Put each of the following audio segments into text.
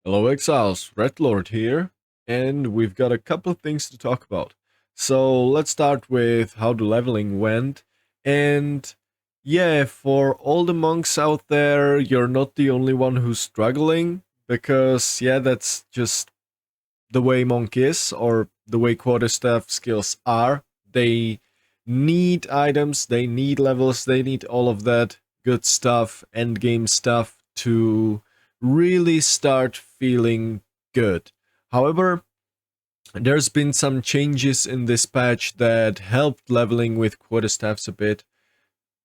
Hello Exiles, Red Lord here, and we've got a couple of things to talk about. So let's start with how the leveling went. And yeah, for all the monks out there, you're not the only one who's struggling, because yeah, that's just the way monk is, or the way quarterstaff skills are. They need items, they need levels, they need all of that good stuff, endgame stuff, to really start feeling good. However, there's been some changes in this patch that helped leveling with quarterstaffs a bit.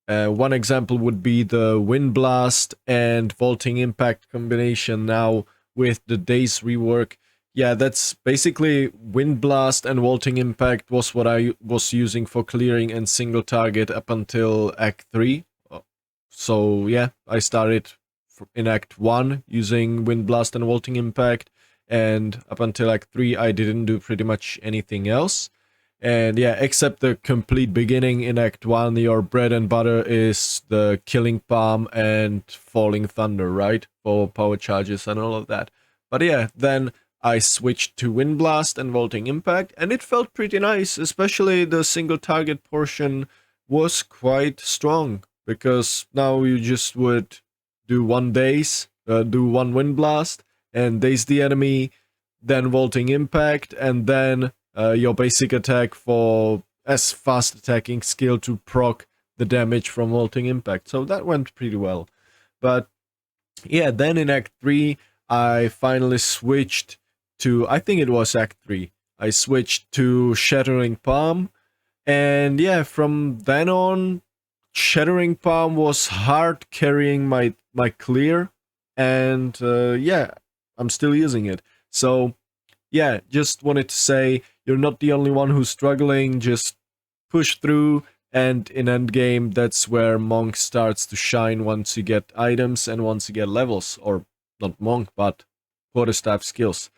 One example would be the Wind Blast and Vaulting Impact combination now with the Days rework. Yeah, that's basically Wind Blast and Vaulting Impact was what I was using for clearing and single target up until Act 3. So yeah, I started in Act 1 using Wind Blast and Vaulting Impact, and up until Act 3 I didn't do pretty much anything else. And yeah, except the complete beginning in Act 1, your bread and butter is the Killing Palm and Falling Thunder, right? For power charges and all of that. But yeah, then I switched to Wind Blast and Vaulting Impact, and it felt pretty nice, especially the single target portion was quite strong, because now you just would do do one Wind Blast, and daze the enemy, then Vaulting Impact, and then your basic attack for as fast attacking skill to proc the damage from Vaulting Impact. So that went pretty well. But yeah, then in Act 3, I finally switched to, I think it was Act 3, I switched to Shattering Palm. And yeah, from then on, Shattering Palm was hard carrying my clear. And yeah, I'm still using it. So yeah, just wanted to say you're not the only one who's struggling. Just push through, and in endgame, that's where Monk starts to shine once you get items and once you get levels. Or not Monk, but quarterstaff skills.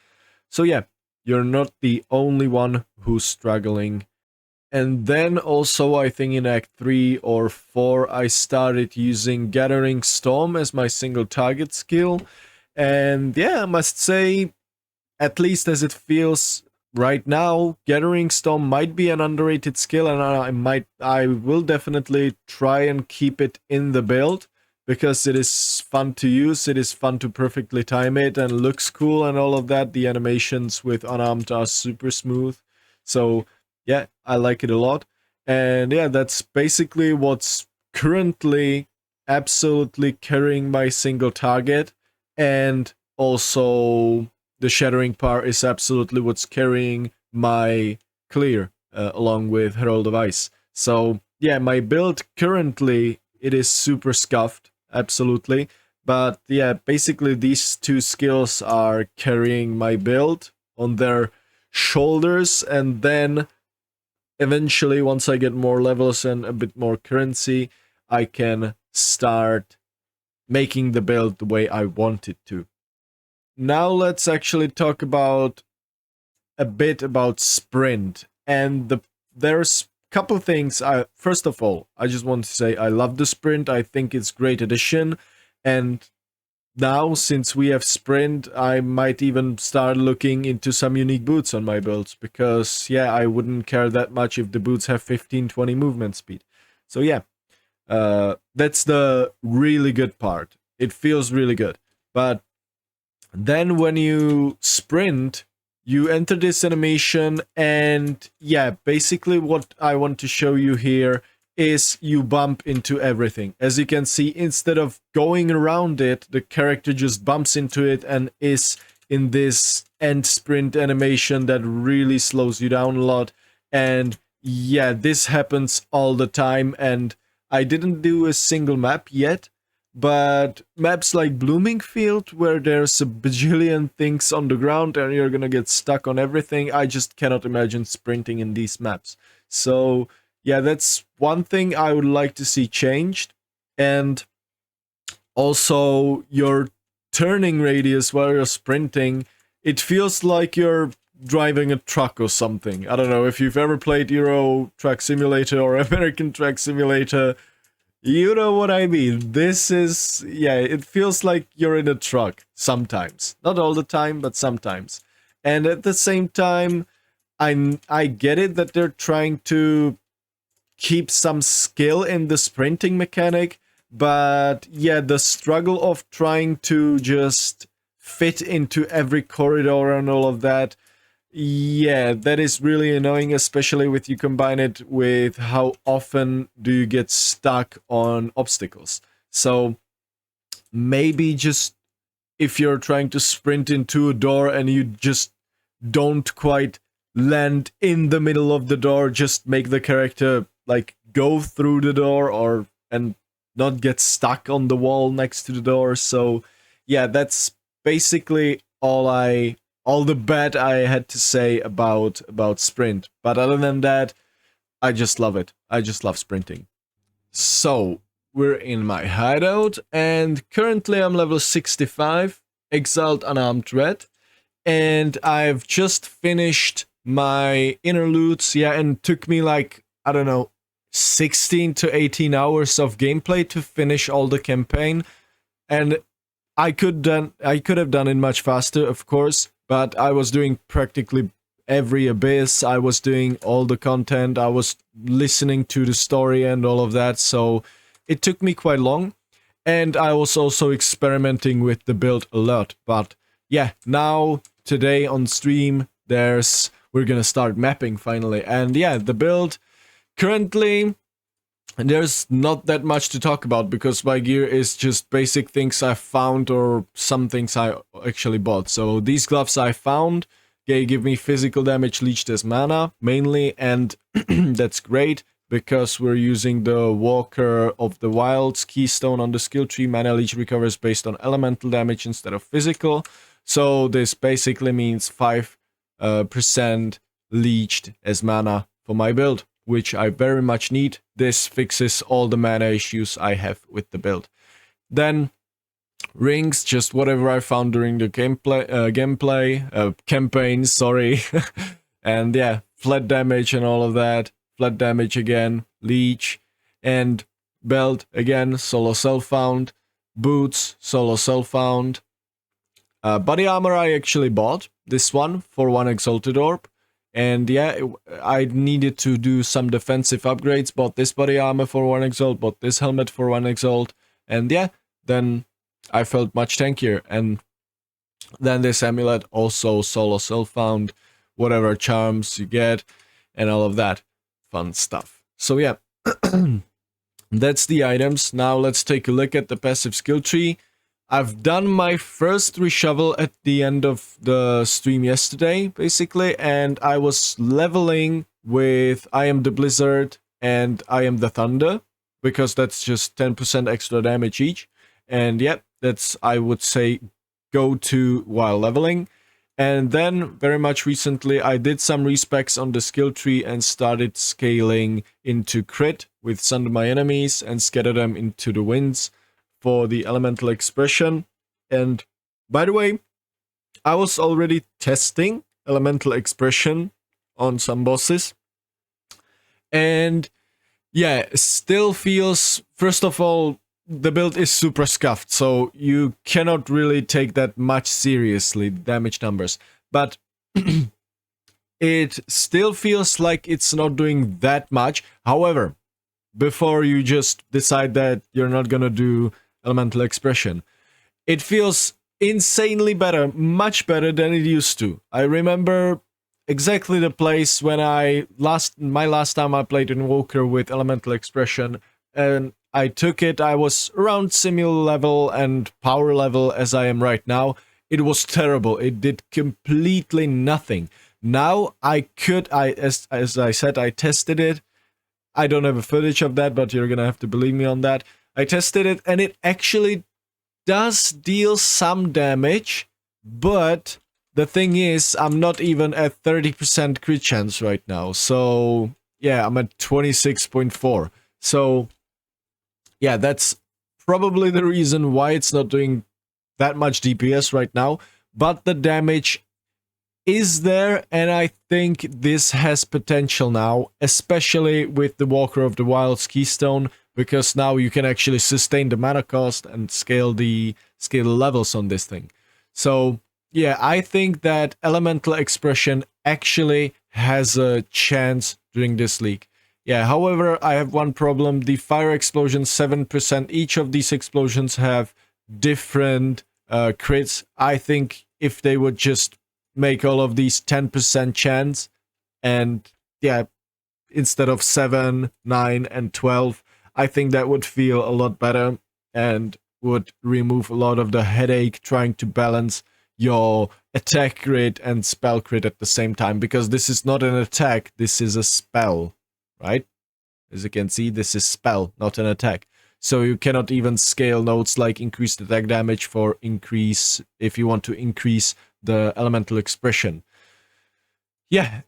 So yeah, you're not the only one who's struggling. And then also, I think in Act 3 or 4, I started using Gathering Storm as my single target skill. And yeah, I must say, at least as it feels right now, Gathering Storm might be an underrated skill, and I will definitely try and keep it in the build, because it is fun to use, it is fun to perfectly time it, and looks cool and all of that. The animations with unarmed are super smooth. So yeah, I like it a lot. And yeah, that's basically what's currently absolutely carrying my single target. And also the Shattering Par is absolutely what's carrying my clear, along with Herald of Ice. So yeah, my build currently, it is super scuffed, absolutely. But yeah, basically these two skills are carrying my build on their shoulders, and then eventually, once I get more levels and a bit more currency, I can start making the build the way I want it to. Now let's actually talk about a bit about sprint, and there's a couple things. First of all, I just want to say I love the sprint. I think it's great addition, and now, since we have sprint, I might even start looking into some unique boots on my builds, because yeah, I wouldn't care that much if the boots have 15-20 movement speed. So yeah, that's the really good part. It feels really good. But then when you sprint, you enter this animation, and yeah, basically what I want to show you here is you bump into everything. As you can see, instead of going around it, the character just bumps into it and is in this end sprint animation that really slows you down a lot. And yeah, this happens all the time, and I didn't do a single map yet, but maps like Bloomingfield, where there's a bajillion things on the ground and you're gonna get stuck on everything, I just cannot imagine sprinting in these maps. So yeah, that's one thing I would like to see changed. And also, your turning radius while you're sprinting, it feels like you're driving a truck or something. I don't know if you've ever played Euro Truck Simulator or American Truck Simulator. You know what I mean. This is, yeah, it feels like you're in a truck sometimes. Not all the time, but sometimes. And at the same time, I get it that they're trying to keep some skill in the sprinting mechanic, but yeah, the struggle of trying to just fit into every corridor and all of that, yeah, that is really annoying, especially with you combine it with how often do you get stuck on obstacles. So maybe just if you're trying to sprint into a door and you just don't quite land in the middle of the door, just make the character like go through the door or and not get stuck on the wall next to the door. So yeah, that's basically all the bad I had to say about sprint. But other than that, I just love it. I just love sprinting. So we're in my hideout, and currently I'm level 65, exiled unarmed red, and I've just finished my interludes, yeah, and it took me like, I don't know, 16 to 18 hours of gameplay to finish all the campaign, and I could have done it much faster, of course, but I was doing practically every abyss, I was doing all the content, I was listening to the story and all of that, so it took me quite long, and I was also experimenting with the build a lot, but yeah, now, today on stream, we're gonna start mapping finally, and yeah, the build, currently, there's not that much to talk about because my gear is just basic things I found or some things I actually bought. So these gloves I found, they give me physical damage leached as mana mainly, and that's great because we're using the Walker of the Wilds keystone on the skill tree. Mana leech recovers based on elemental damage instead of physical. So this basically means 5% leached as mana for my build, which I very much need. This fixes all the mana issues I have with the build. Then rings, just whatever I found during the campaign, sorry. And yeah, flat damage and all of that. Flat damage again, leech, and belt again, solo self found. Boots, solo self found. Body armor I actually bought, this one, for 1 exalted orb. And yeah, I needed to do some defensive upgrades, bought this body armor for 1 exalt, bought this helmet for 1 exalt, and yeah, then I felt much tankier. And then this amulet also solo self found, whatever charms you get, and all of that fun stuff. So yeah, that's the items. Now let's take a look at the passive skill tree. I've done my first reshovel at the end of the stream yesterday, basically, and I was leveling with I am the Blizzard and I am the Thunder, because that's just 10% extra damage each. And yeah, that's, I would say, go-to while leveling. And then, very much recently, I did some respecs on the skill tree and started scaling into crit with Sunder my enemies and scatter them into the winds for the elemental expression. And by the way, I was already testing elemental expression on some bosses, and yeah, still feels, first of all, the build is super scuffed, so you cannot really take that much seriously, damage numbers, but it still feels like it's not doing that much. However, before you just decide that you're not gonna do elemental expression, it feels insanely better, much better than it used to. I remember exactly the place when my last time I played Invoker with elemental expression, and I took it, I was around similar level and power level as I am right now. It was terrible, it did completely nothing. Now as I said, I tested it. I don't have a footage of that, but you're gonna have to believe me on that. I tested it, and it actually does deal some damage, but the thing is, I'm not even at 30% crit chance right now, so yeah, I'm at 26.4. So yeah, that's probably the reason why it's not doing that much DPS right now, but the damage is there, and I think this has potential now, especially with the Walker of the Wilds keystone, because now you can actually sustain the mana cost and scale the levels on this thing. So yeah, I think that Elemental Expression actually has a chance during this league. Yeah, however, I have one problem. The fire explosions, 7%. Each of these explosions have different crits. I think if they would just make all of these 10% chance, and yeah, instead of 7, 9, and 12, I think that would feel a lot better and would remove a lot of the headache trying to balance your attack crit and spell crit at the same time, because this is not an attack, this is a spell, right? As you can see, this is spell, not an attack. So you cannot even scale nodes like increased attack damage for increase, if you want to increase the elemental expression. Yeah.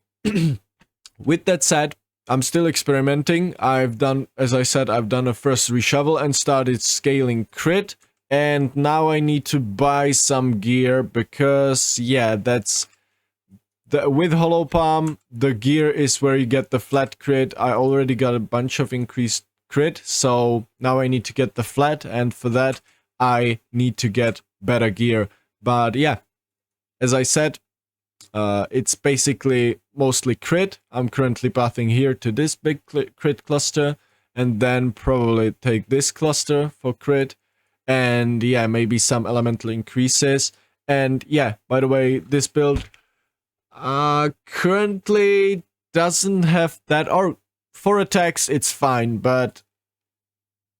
With that said, I'm still experimenting. I've done, as I said, I've done a first reshuffle and started scaling crit. And now I need to buy some gear because, yeah, that's... with Hollow Palm, the gear is where you get the flat crit. I already got a bunch of increased crit, so now I need to get the flat, and for that, I need to get better gear. But yeah, as I said, it's basically mostly crit. I'm currently pathing here to this big crit cluster, and then probably take this cluster for crit. And yeah, maybe some elemental increases. And yeah, by the way, this build currently doesn't have that, or for attacks it's fine, but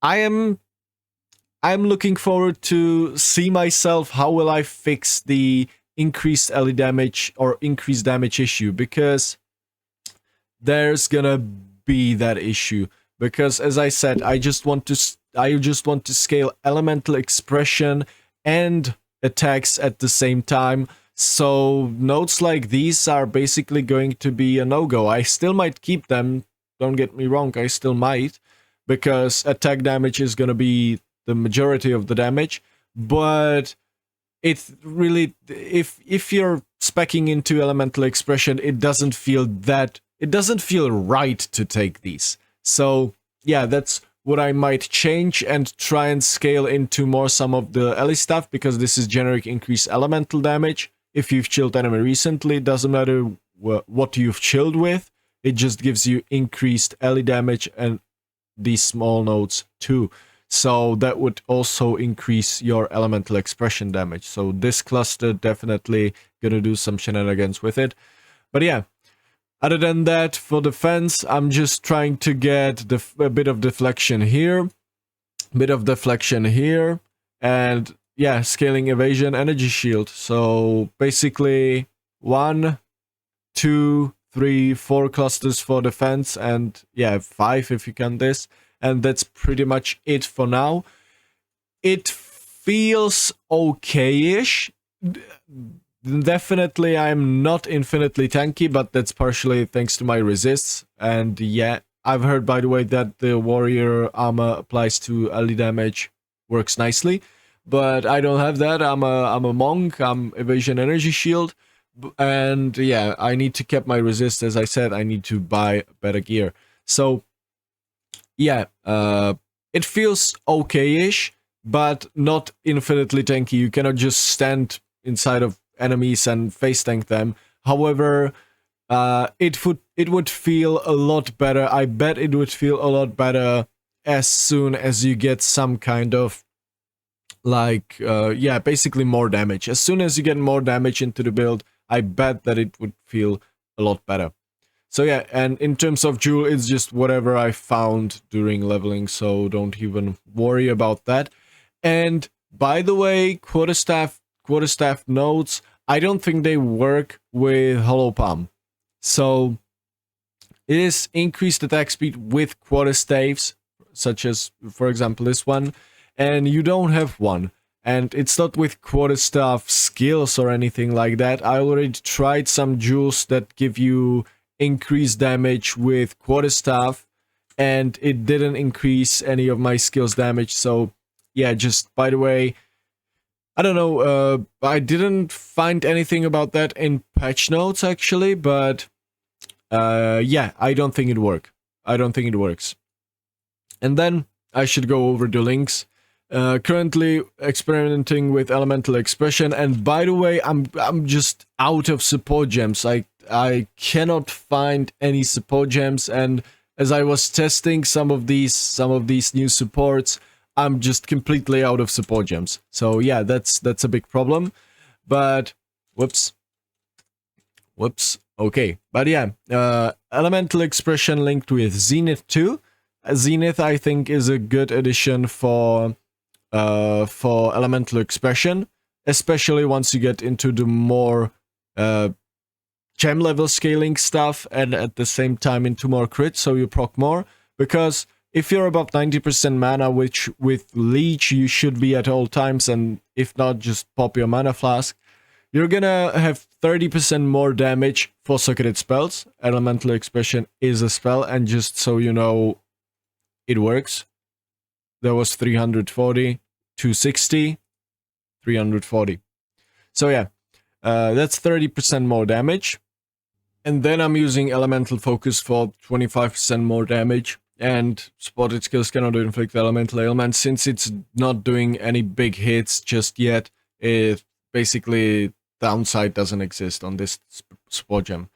I'm looking forward to see myself how will I fix the increased LE damage or increased damage issue, because there's gonna be that issue. Because as I said, I just want to scale elemental expression and attacks at the same time. So nodes like these are basically going to be a no-go. I still might keep them, don't get me wrong, I still might, because attack damage is going to be the majority of the damage, but it really, if you're speccing into elemental expression, it doesn't feel right to take these. So yeah, that's what I might change and try and scale into more some of the LE stuff, because this is generic increased elemental damage. If you've chilled enemy recently, it doesn't matter what you've chilled with, it just gives you increased LE damage and these small nodes too. So that would also increase your elemental expression damage. So this cluster definitely gonna do some shenanigans with it. But yeah, other than that, for defense, I'm just trying to get a bit of deflection here, and yeah, scaling evasion, energy shield. So basically 1, 2, 3, 4 clusters for defense, and yeah, 5 if you count this. And that's pretty much it for now. It feels okay-ish. Definitely I'm not infinitely tanky, but that's partially thanks to my resists. And yeah, I've heard, by the way, that the warrior armor applies to LE damage, works nicely. But I don't have that. I'm a monk. I'm evasion energy shield, and yeah, I need to keep my resist. As I said, I need to buy better gear. So yeah, it feels okay-ish, but not infinitely tanky. You cannot just stand inside of enemies and face tank them. However, it would feel a lot better. I bet it would feel a lot better as soon as you get some kind of, like, yeah, basically more damage. As soon as you get more damage into the build, I bet that it would feel a lot better. So yeah, and in terms of jewel, it's just whatever I found during leveling, so don't even worry about that. And by the way, quarterstaff nodes, I don't think they work with Hollow Palm. So it is increased attack speed with quarterstaves, such as, for example, this one, and you don't have one. And it's not with quarterstaff skills or anything like that. I already tried some jewels that give you increased damage with quarterstaff, and it didn't increase any of my skills damage. So yeah, just by the way, I don't know, I didn't find anything about that in patch notes actually, but yeah, I don't think it works. And then I should go over the links. Currently experimenting with elemental expression, and by the way, I'm just out of support gems. I cannot find any support gems, and as I was testing some of these new supports, I'm just completely out of support gems. So yeah, that's a big problem. But whoops. Okay, but yeah, elemental expression linked with Zenith 2. Zenith, I think, is a good addition for elemental expression, especially once you get into the more gem level scaling stuff, and at the same time into more crit, so you proc more. Because if you're above 90% mana, which with Leech you should be at all times, and if not, just pop your mana flask, you're gonna have 30% more damage for socketed spells. Elemental expression is a spell, and just so you know, it works. There was 340, 260, 340. So yeah, that's 30% more damage. And then I'm using Elemental Focus for 25% more damage. And spotted skills cannot inflict elemental ailments. Since it's not doing any big hits just yet, it basically downside doesn't exist on this sport gem.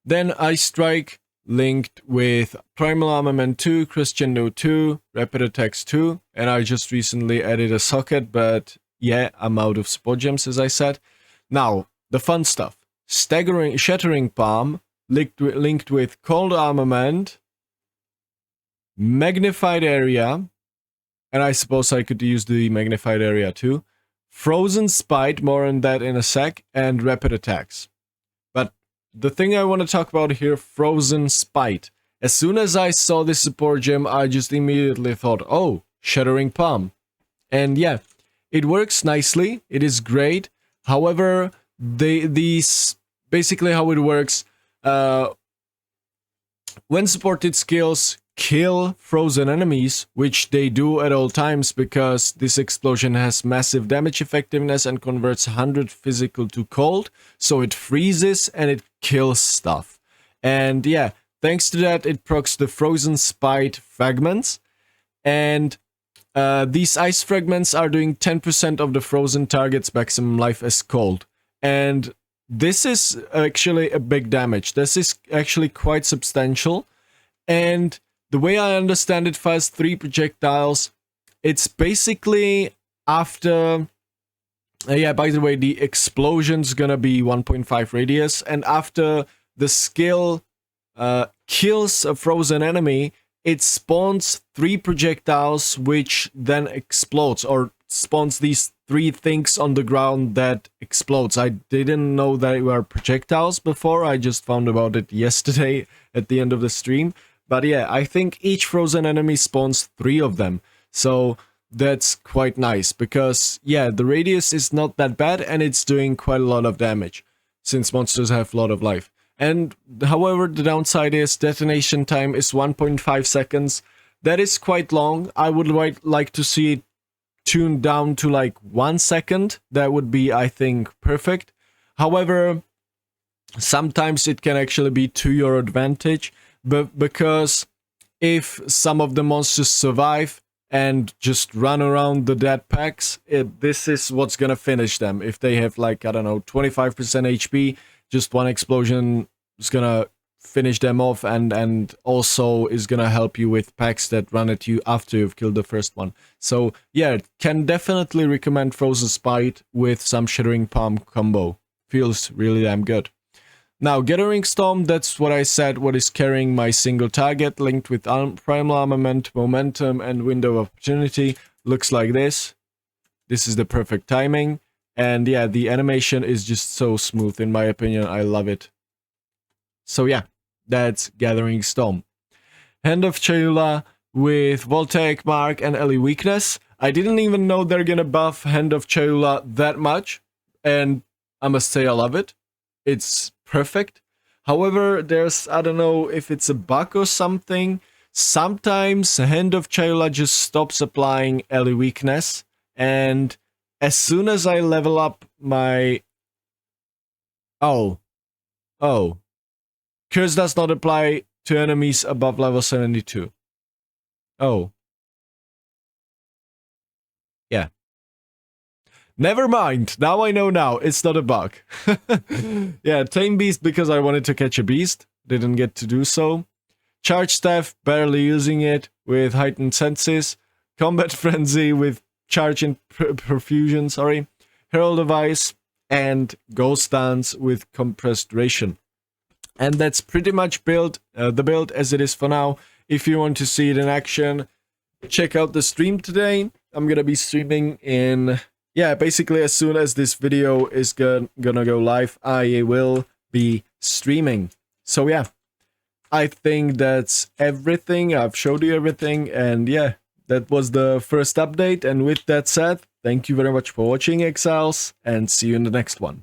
Then Ice Strike linked with Primal Armament 2, Crescendo 2, Rapid Attacks 2, and I just recently added a socket, but yeah, I'm out of sport gems, as I said. Now, the fun stuff. Shattering Palm linked with Cold Armament, Magnified Area, and I suppose I could use the Magnified Area too. Frozen Spite, more on that in a sec, and Rapid Attacks. But the thing I want to talk about here, Frozen Spite. As soon as I saw this support gem, I just immediately thought, oh, Shattering Palm. And yeah, it works nicely, it is great. However, these basically how it works, when supported skills kill frozen enemies, which they do at all times because this explosion has massive damage effectiveness and converts 100 physical to cold, so it freezes and it kills stuff. And yeah, thanks to that, it procs the Frozen Spite fragments, and these ice fragments are doing 10% of the frozen target's maximum life as cold. And this is actually a big damage. This is actually quite substantial. And the way I understand it, fires 3 projectiles. It's basically after... yeah, by the way, the explosion's gonna be 1.5 radius. And after the skill kills a frozen enemy, it spawns 3 projectiles, which then explodes, or spawns these 3 things on the ground that explodes. I didn't know they were projectiles before, I just found about it yesterday at the end of the stream. But yeah, I think each frozen enemy spawns 3 of them, so that's quite nice, because yeah, the radius is not that bad and it's doing quite a lot of damage, since monsters have a lot of life. And however, the downside is detonation time is 1.5 seconds. That is quite long. I would like to see it tuned down to like 1 second. That would be, I think, perfect. However, sometimes it can actually be to your advantage, but because if some of the monsters survive and just run around the dead packs, this is what's gonna finish them. If they have like, I don't know, 25% HP, just one explosion is gonna finish them off, and also is gonna help you with packs that run at you after you've killed the first one. So yeah, can definitely recommend Frozen Spite with some Shattering Palm combo. Feels really damn good. Now, Gathering Storm, that's what I said, what is carrying my single target, linked with Primal Armament, Momentum, and Window of Opportunity. Looks like this. This is the perfect timing. And yeah, the animation is just so smooth, in my opinion. I love it. So yeah, that's Gathering Storm. Hand of Cholula with Voltaic Mark and Ellie Weakness. I didn't even know they're gonna buff Hand of Cholula that much, and I must say I love it. It's perfect. However, there's, I don't know if it's a bug or something. Sometimes Hand of Cholula just stops applying Ellie Weakness, and as soon as I level up my... Oh. Curse does not apply to enemies above level 72. Oh. yeah. Never mind. Now I know now. It's not a bug. Yeah, Tame Beast because I wanted to catch a beast. Didn't get to do so. Charge Staff, barely using it with heightened senses. Combat Frenzy with charge and perfusion, sorry. Herald of Ice and Ghost Dance with compressed duration. And that's pretty much the build as it is for now. If you want to see it in action, check out the stream today. I'm gonna be streaming in... Yeah, basically as soon as this video is gonna go live, I will be streaming. So yeah, I think that's everything. I've showed you everything, and yeah, that was the first update. And with that said, thank you very much for watching, Exiles, and see you in the next one.